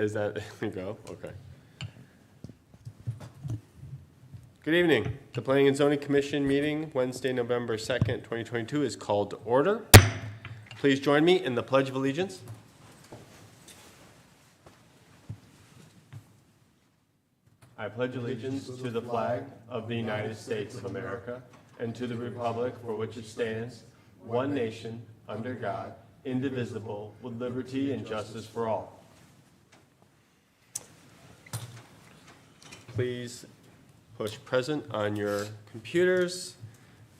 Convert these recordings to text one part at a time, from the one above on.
is that, there you go, okay. Good evening. The Planning and Zoning Commission meeting, Wednesday, November 2nd, 2022 is called to order. Please join me in the Pledge of Allegiance. I pledge allegiance to the flag of the United States of America and to the republic for which it stands, one nation, under God, indivisible, with liberty and justice for all. Please push present on your computers.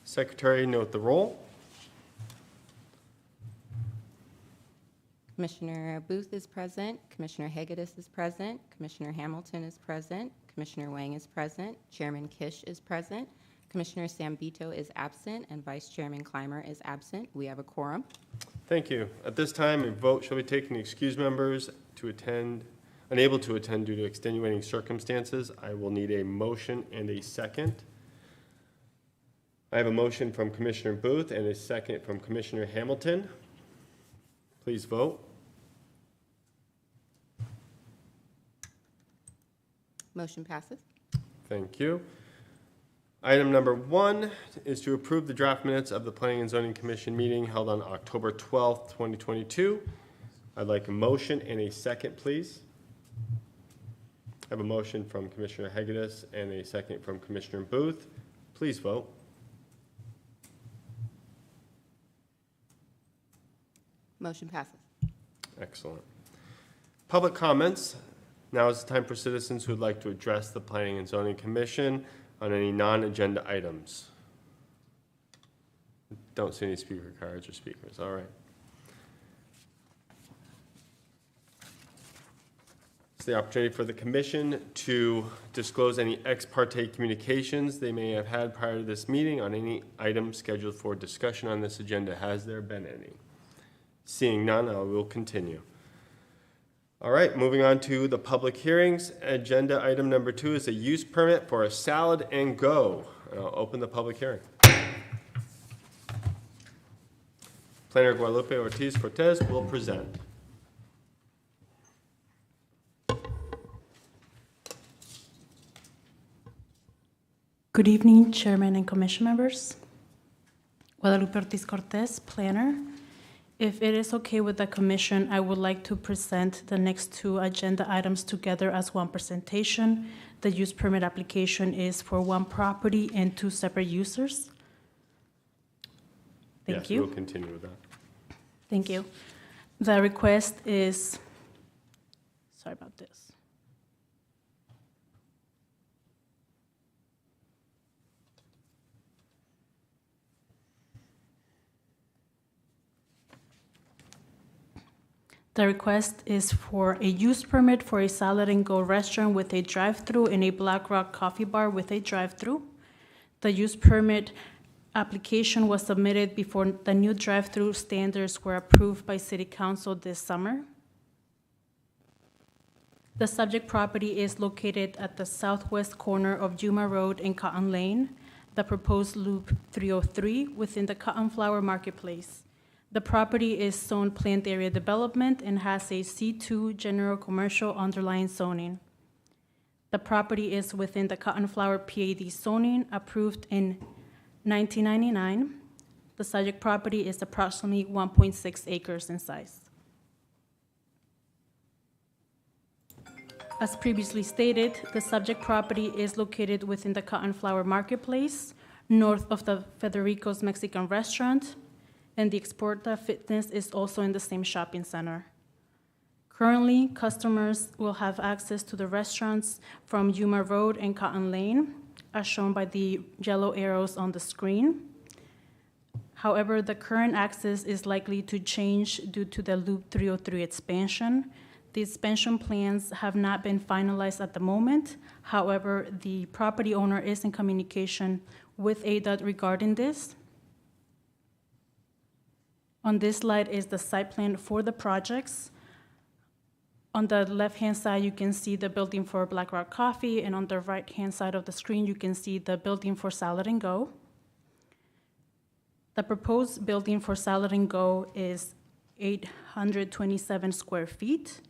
Secretary, note the roll. Commissioner Booth is present, Commissioner Hegedus is present, Commissioner Hamilton is present, Commissioner Wang is present, Chairman Kish is present, Commissioner Sambito is absent, and Vice Chairman Clymer is absent. We have a quorum. Thank you. At this time, a vote shall be taken to excuse members unable to attend due to extenuating circumstances. I will need a motion and a second. I have a motion from Commissioner Booth and a second from Commissioner Hamilton. Please vote. Motion passes. Thank you. Item number 1 is to approve the draft minutes of the Planning and Zoning Commission meeting held on October 12th, 2022. I'd like a motion and a second, please. I have a motion from Commissioner Hegedus and a second from Commissioner Booth. Please vote. Motion passes. Excellent. Public comments. Now is the time for citizens who would like to address the Planning and Zoning Commission on any non-agenda items. Don't see any speaker cards or speakers. All right. It's the opportunity for the commission to disclose any ex parte communications they may have had prior to this meeting on any item scheduled for discussion on this agenda. Has there been any? Seeing none, I will continue. All right, moving on to the public hearings. Agenda item number 2 is a use permit for a Salad and Go. I'll open the public hearing. Planner Guadalupe Ortiz Cortez will present. Good evening, Chairman and Commission members. Guadalupe Ortiz Cortez, planner. If it is okay with the commission, I would like to present the next 2 agenda items together as one presentation. The use permit application is for one property and 2 separate users. Thank you. Yes, we'll continue with that. Thank you. The request is, sorry about this. The request is for a use permit for a Salad and Go restaurant with a drive-through and a Black Rock Coffee Bar with a drive-through. The use permit application was submitted before the new drive-through standards were approved by City Council this summer. The subject property is located at the southwest corner of Yuma Road and Cotton Lane, the proposed Loop 303 within the Cotton Flower Marketplace. The property is zoned planned area development and has a C2 general commercial underlying zoning. The property is within the Cotton Flower PAD zoning approved in 1999. The subject property is approximately 1.6 acres in size. As previously stated, the subject property is located within the Cotton Flower Marketplace, north of the Federico's Mexican restaurant, and the Exporta Fitness is also in the same shopping center. Currently, customers will have access to the restaurants from Yuma Road and Cotton Lane, as shown by the yellow arrows on the screen. However, the current access is likely to change due to the Loop 303 expansion. The expansion plans have not been finalized at the moment. However, the property owner is in communication with ADOT regarding this. On this slide is the site plan for the projects. On the left-hand side, you can see the building for Black Rock Coffee, and on the right-hand side of the screen, you can see the building for Salad and Go. The proposed building for Salad and Go is 827 square feet.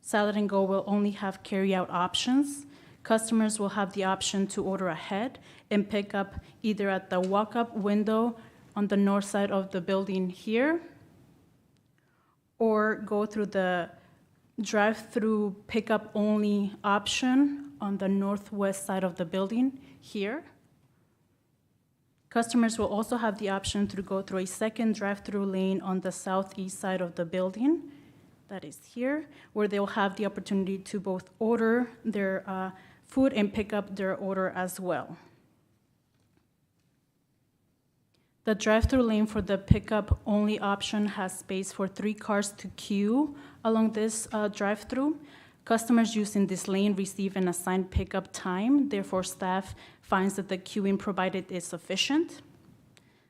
Salad and Go will only have carry-out options. Customers will have the option to order ahead and pick up either at the walk-up window on the north side of the building here, or go through the drive-through pickup only option on the northwest side of the building here. Customers will also have the option to go through a second drive-through lane on the southeast side of the building, that is here, where they'll have the opportunity to both order their food and pick up their order as well. The drive-through lane for the pickup-only option has space for 3 cars to queue along this drive-through. Customers using this lane receive an assigned pickup time, therefore staff finds that the queuing provided is sufficient.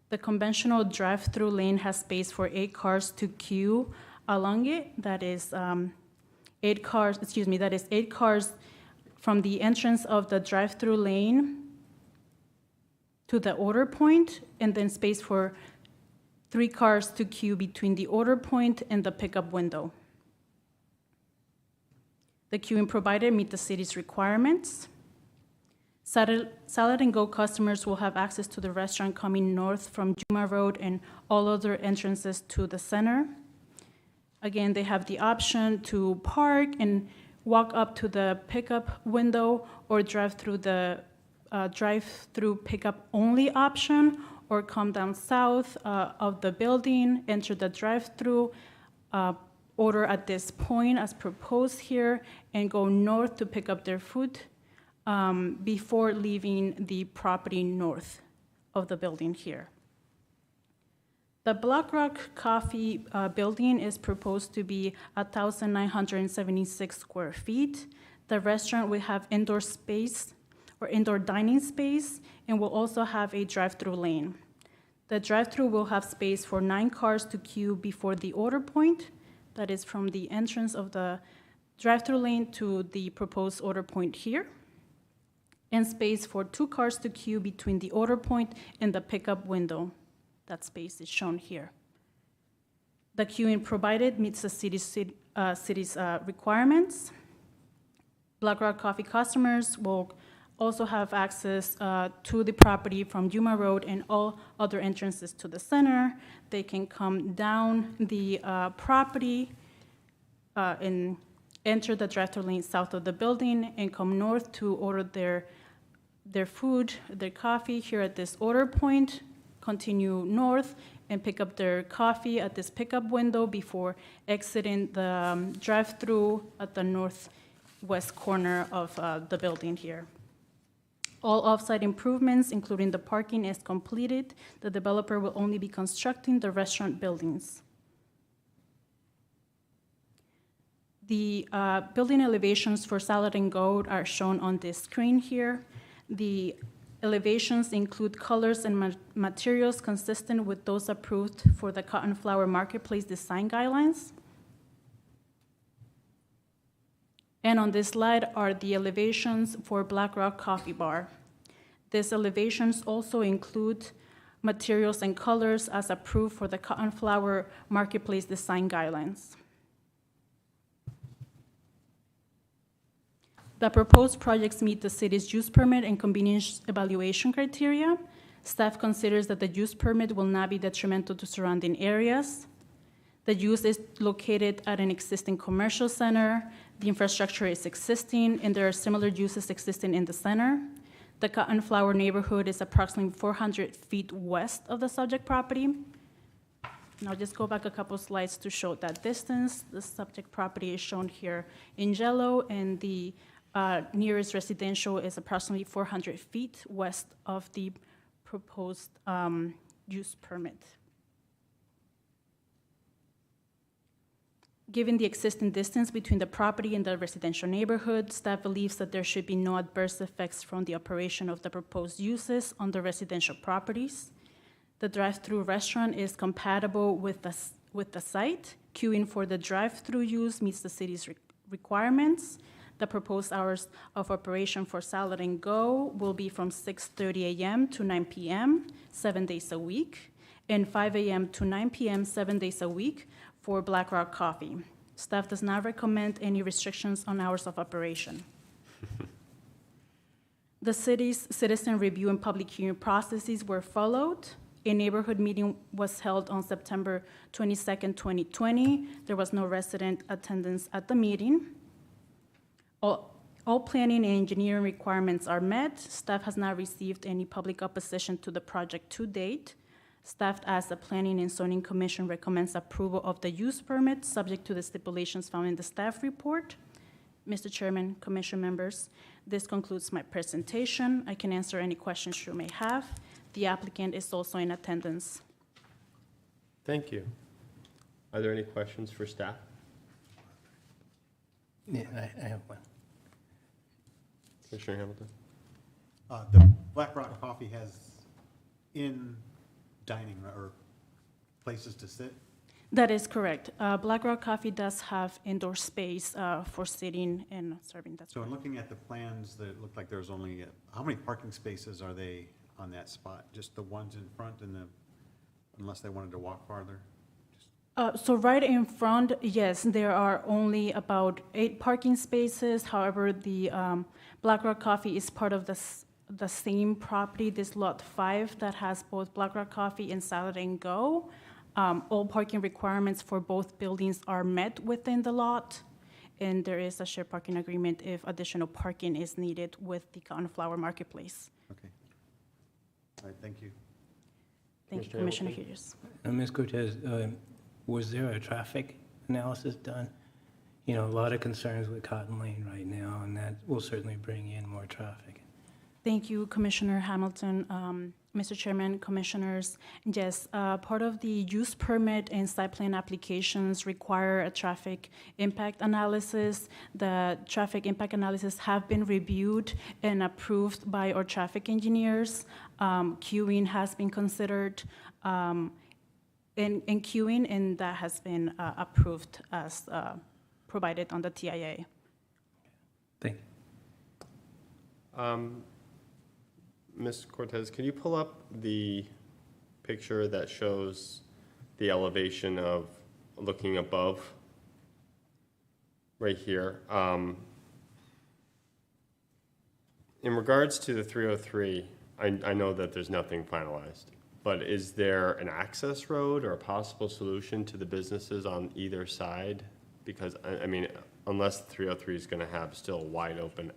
The conventional drive-through lane has space for 8 cars to queue along it. That is 8 cars from the entrance of the drive-through lane to the order point, and then space for 3 cars to queue between the order point and the pickup window. The queuing provided meet the city's requirements. Salad and Go customers will have access to the restaurant coming north from Juma Road and all other entrances to the center. Again, they have the option to park and walk up to the pickup window or drive through the drive-through pickup only option, or come down south of the building, enter the drive-through, order at this point as proposed here, and go north to pick up their food before leaving the property north of the building here. The Black Rock Coffee building is proposed to be 1,976 square feet. The restaurant will have indoor space or indoor dining space, and will also have a drive-through lane. The drive-through will have space for 9 cars to queue before the order point, that is from the entrance of the drive-through lane to the proposed order point here, and space for 2 cars to queue between the order point and the pickup window. That space is shown here. The queuing provided meets the city's requirements. Black Rock Coffee customers will also have access to the property from Juma Road and all other entrances to the center. They can come down the property and enter the drive-through lane south of the building and come north to order their food, their coffee here at this order point, continue north and pick up their coffee at this pickup window before exiting the drive-through at the northwest corner of the building here. All off-site improvements, including the parking, is completed. The developer will only be constructing the restaurant buildings. The building elevations for Salad and Go are shown on this screen here. The elevations include colors and materials consistent with those approved for the Cotton Flower Marketplace design guidelines. And on this slide are the elevations for Black Rock Coffee Bar. These elevations also include materials and colors as approved for the Cotton Flower Marketplace design guidelines. The proposed projects meet the city's use permit and convenience evaluation criteria. Staff considers that the use permit will not be detrimental to surrounding areas. The use is located at an existing commercial center. The infrastructure is existing, and there are similar uses existing in the center. The Cotton Flower neighborhood is approximately 400 feet west of the subject property. Now just go back a couple slides to show that distance. The subject property is shown here in yellow, and the nearest residential is approximately 400 feet west of the proposed use permit. Given the existing distance between the property and the residential neighborhood, staff believes that there should be no adverse effects from the operation of the proposed uses on the residential properties. The drive-through restaurant is compatible with the site. Queuing for the drive-through use meets the city's requirements. The proposed hours of operation for Salad and Go will be from 6:30 a.m. to 9 p.m., 7 days a week, and 5 a.m. to 9 p.m., 7 days a week for Black Rock Coffee. Staff does not recommend any restrictions on hours of operation. The city's citizen review and public hearing processes were followed. A neighborhood meeting was held on September 22nd, 2020. There was no resident attendance at the meeting. All planning and engineering requirements are met. Staff has not received any public opposition to the project to date. Staff, as the Planning and Zoning Commission, recommends approval of the use permit, subject to the stipulations found in the staff report. Mr. Chairman, Commission members, this concludes my presentation. I can answer any questions you may have. The applicant is also in attendance. Thank you. Are there any questions for staff? Yeah, I have one. Commissioner Hamilton? The Black Rock Coffee has in dining or places to sit? That is correct. Black Rock Coffee does have indoor space for sitting and serving. That's So in correct. looking at the plans, that it looked like there's only, how many parking spaces are they on that spot? Just the ones in front and unless they wanted to walk farther? So right in front, yes, there are only about 8 parking spaces. However, the Black Rock Coffee is part of the same property, this Lot 5, that has both Black Rock Coffee and Salad and Go. All parking requirements for both buildings are met within the lot, and there is a shared parking agreement if additional parking is needed with the Cotton Flower Marketplace. Okay. All right, thank you. Thank you, Commissioner Commissioner Hamilton? Hughes. Ms. Cortez, was there a traffic analysis done? You know, a lot of concerns with Cotton Lane right now, and that will certainly bring in more traffic. Thank you, Commissioner Hamilton. Mr. Chairman, Commissioners, yes, part of the use permit and site plan applications require a traffic impact analysis. The traffic impact analysis have been reviewed and approved by our traffic engineers. Queuing has been considered in queuing, and that has been approved as provided on the TIA. Thank you. Ms. Cortez, can you pull up the picture that shows the elevation of looking above? Right here. In regards to the 303, I know that there's nothing finalized, but is there an access road or a possible solution to the businesses on either side? Because, I mean, unless the 303 is going to have still wide open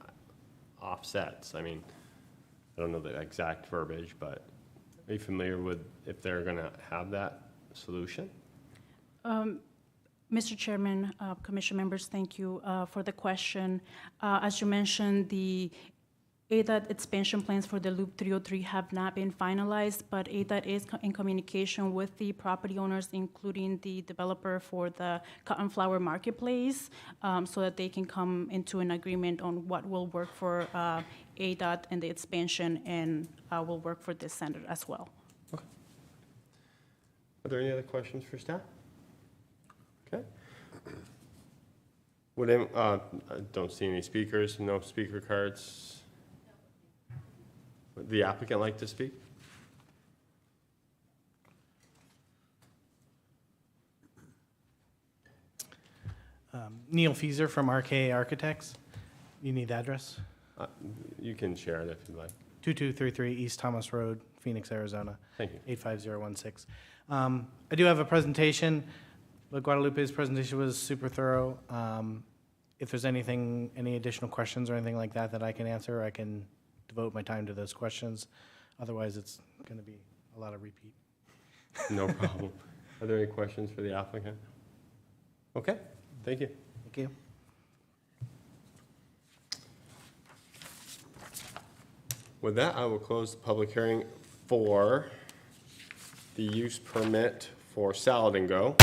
offsets, I mean, I don't know the exact verbiage, but are you familiar with if they're going to have that solution? Mr. Chairman, Commission members, thank you for the question. As you mentioned, the ADOT expansion plans for the Loop 303 have not been finalized, but ADOT is in communication with the property owners, including the developer for the Cotton Flower Marketplace, so that they can come into an agreement on what will work for ADOT and the expansion, and will work for this center as well. Are there any other questions for staff? Okay. I don't see any speakers, no speaker cards. Would the applicant like to speak? Neil Fieser from RK Architects. You need the address? You can share it if you'd like. 2233 East Thomas Road, Phoenix, Arizona, Thank you. 85016. I do have a presentation, but Guadalupe's presentation was super thorough. If there's anything, any additional questions or anything like that that I can answer, I can devote my time to those questions. Otherwise, it's going to be a lot of repeat. No problem. Are there any questions for the applicant? Okay, thank you. Thank you. With that, I will close the public hearing for the use permit for Salad and Go.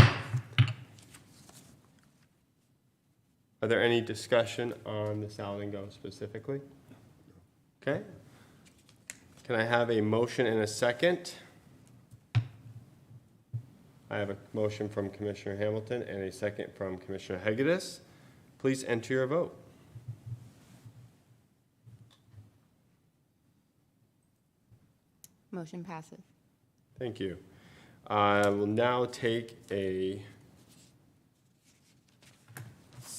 Are there any discussion on the Salad and Go specifically? Okay. Can I have a motion and a second? I have a motion from Commissioner Hamilton and a second from Commissioner Hegedus. Please enter your vote. Motion passes. Thank you. I will now take a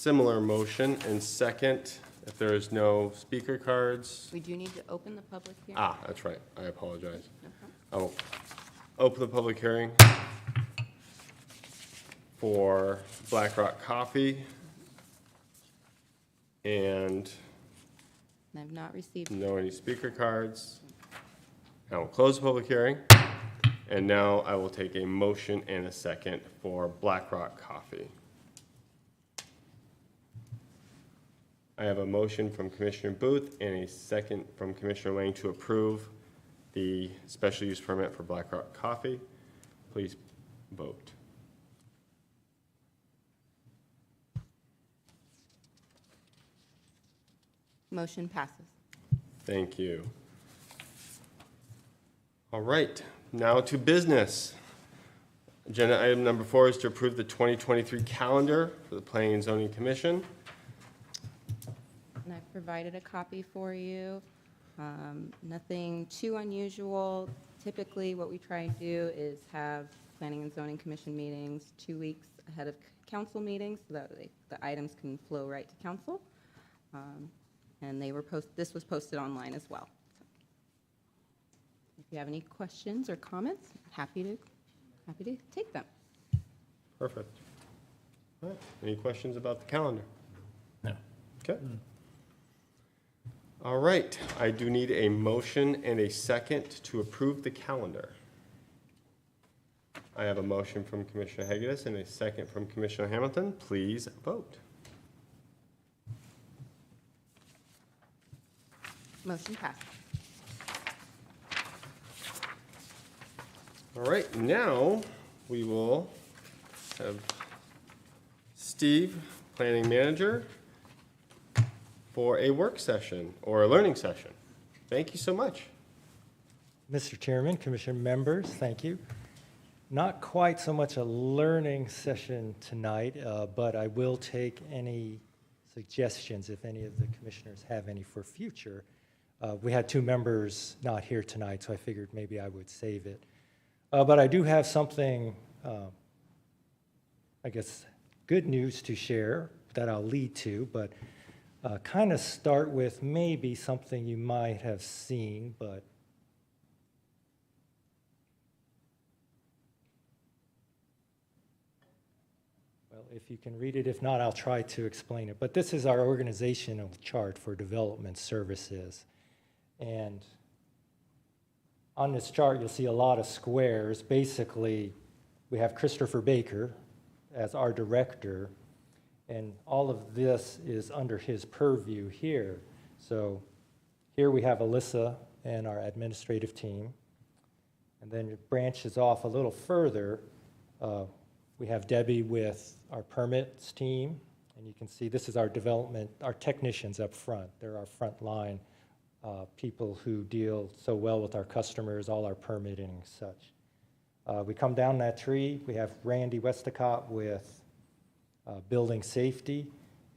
similar motion and second, if there is no speaker cards. We do need to open the public hearing. Ah, that's right, I apologize. No problem. I will open the public hearing for Black Rock Coffee. And I've not received. no any speaker cards. I will close the public hearing. And now I will take a motion and a second for Black Rock Coffee. I have a motion from Commissioner Booth and a second from Commissioner Lang to approve the special use permit for Black Rock Coffee. Please vote. Motion passes. Thank you. All right, now to business. Agenda item number 4 is to approve the 2023 calendar for the Planning and Zoning Commission. And I've provided a copy for you. Nothing too unusual. Typically, what we try and do is have Planning and Zoning Commission meetings 2 weeks ahead of council meetings so that the items can flow right to council. And this was posted online as well. If you have any questions or comments, happy to take them. Perfect. All right, any questions about the calendar? No. Okay. All right, I do need a motion and a second to approve the calendar. I have a motion from Commissioner Hegedus and a second from Commissioner Hamilton. Please vote. Motion passes. All right, now we will have Steve, Planning Manager, for a work session or a learning session. Thank you so much. Mr. Chairman, Commissioner members, thank you. Not quite so much a learning session tonight, but I will take any suggestions if any of the commissioners have any for future. We had 2 members not here tonight, so I figured maybe I would save it. But I do have something, I guess, good news to share that I'll lead to, but kind of start with maybe something you might have seen, but well, if you can read it, if not, I'll try to explain it. But this is our organizational chart for development services. And on this chart, you'll see a lot of squares. Basically, we have Christopher Baker as our director, and all of this is under his purview here. So here we have Alyssa and our administrative team. And then it branches off a little further. We have Debbie with our permits team. And you can see this is our development, our technicians up front. They're our front line people who deal so well with our customers, all our permitting and such. We come down that tree. We have Randy Westacott with building safety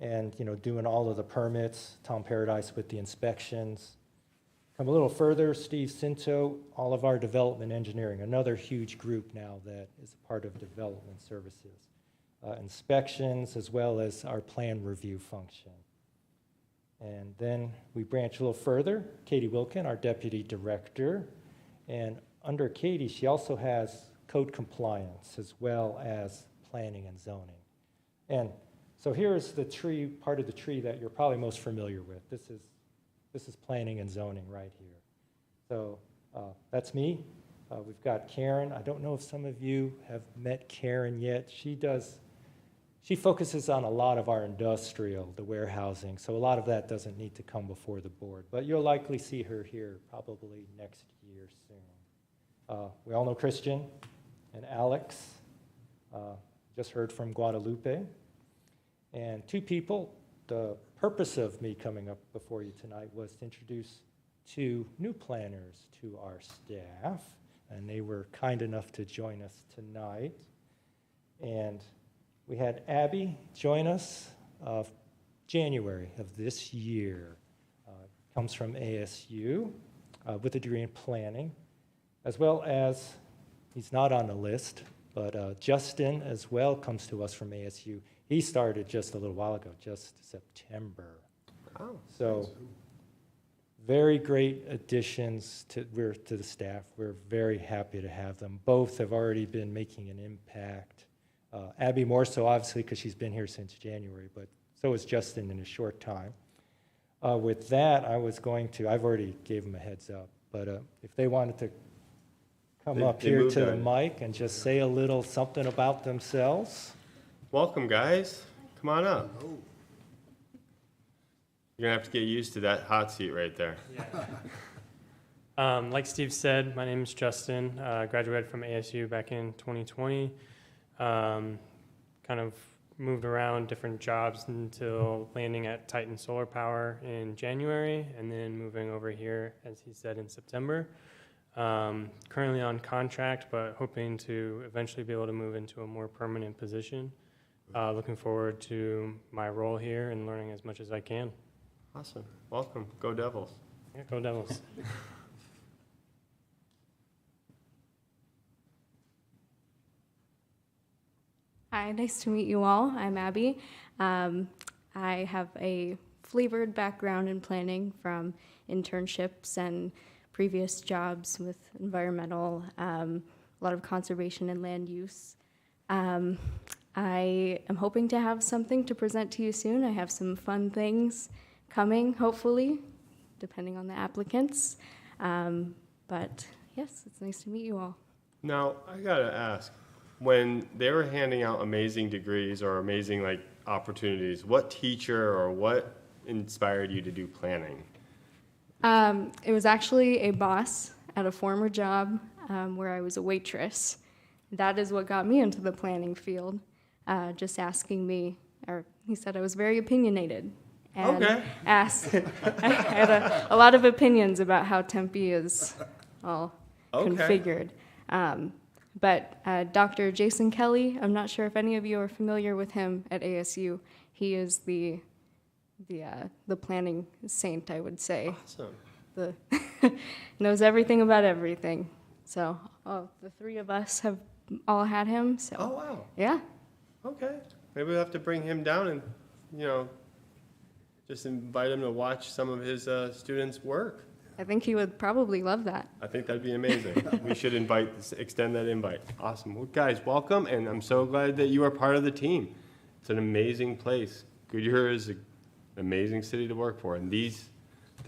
and, doing all of the permits. Tom Paradise with the inspections. Come a little further, Steve Cinto, all of our development engineering, another huge group now that is a part of development services. Inspections, as well as our plan review function. And then we branch a little further, Katie Wilkin, our deputy director. And under Katie, she also has code compliance as well as planning and zoning. And so here's the tree, part of the tree that you're probably most familiar with. This is planning and zoning right here. So that's me. We've got Karen. I don't know if some of you have met Karen yet. She focuses on a lot of our industrial, the warehousing, so a lot of that doesn't need to come before the board, but you'll likely see her here probably next year soon. We all know Christian and Alex, just heard from Guadalupe, and 2 people. The purpose of me coming up before you tonight was to introduce 2 new planners to our staff, and they were kind enough to join us tonight. And we had Abby join us January of this year. Comes from ASU with a degree in planning, as well as, he's not on the list, But Justin as well comes to us from ASU. He started just a little while ago, just September. Oh, So very great additions to the staff. We're very happy to have them. Both have already been making an impact. Abby more so, obviously, because she's been here since January, but so has Justin in a short time. With that, I've already gave them a heads up, but if they wanted to come up They here moved to the on. mic and just say a little something about themselves. welcome, guys. Come on up. You're gonna have to get used to that hot seat right there. Like Steve said, my name is Justin. Graduated from ASU back in 2020. Kind of moved around different jobs until landing at Titan Solar Power in January, and then moving over here, as he said, in September. Currently on contract, but hoping to eventually be able to move into a more permanent position. Looking forward to my role here and learning as much as I can. Awesome. Welcome. Go Devils. Yeah, go Devils. Hi, nice to meet you all. I'm Abby. I have a flavored background in planning from internships and previous jobs with environmental, a lot of conservation and land use. I am hoping to have something to present to you soon. I have some fun things coming, hopefully, depending on the applicants. But yes, it's nice to meet you all. Now, I gotta ask, when they were handing out amazing degrees or amazing like opportunities, what teacher or what inspired you to do planning? It was actually a boss at a former job where I was a waitress. That is what got me into the planning field. Just asking me, or he said I was very opinionated. And Okay. asked, I had a lot of opinions about how Tempe is all Okay. configured. But Dr. Jason Kelly, I'm not sure if any of you are familiar with him at ASU. He is the planning saint, I would say. Awesome. The knows everything about everything. So the three of us have all had him. So Oh, wow. yeah, Okay. Maybe we'll have to bring him down and, just invite him to watch some of his students' work. I think he would probably love that. I think that'd be amazing. We should extend that invite. Awesome. Well, guys, welcome, and I'm so glad that you are part of the team. It's an amazing place. Goodyear is an amazing city to work for, and the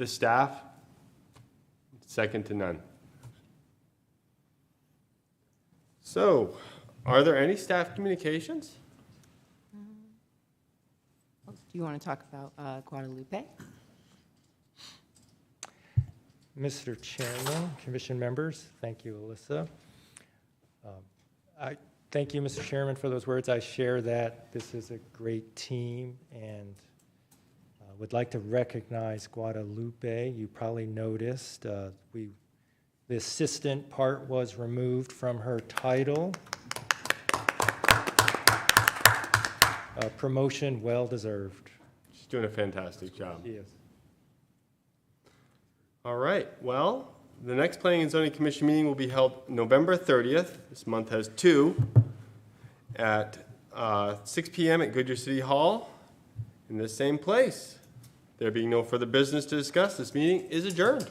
staff, second to none. So, are there any staff communications? Do you want to talk about Guadalupe? Mr. Chairman, commission members, thank you, Alyssa. I thank you, Mr. Chairman, for those words. I share that. This is a great team, and would like to recognize Guadalupe. You probably noticed the assistant part was removed from her title. Promotion well-deserved. She's doing a fantastic job. She is. All right, well, the next Planning and Zoning Commission meeting will be held November 30th. This month has two, at 6 p.m. at Goodyear City Hall in the same place. There being no further business to discuss, this meeting is adjourned.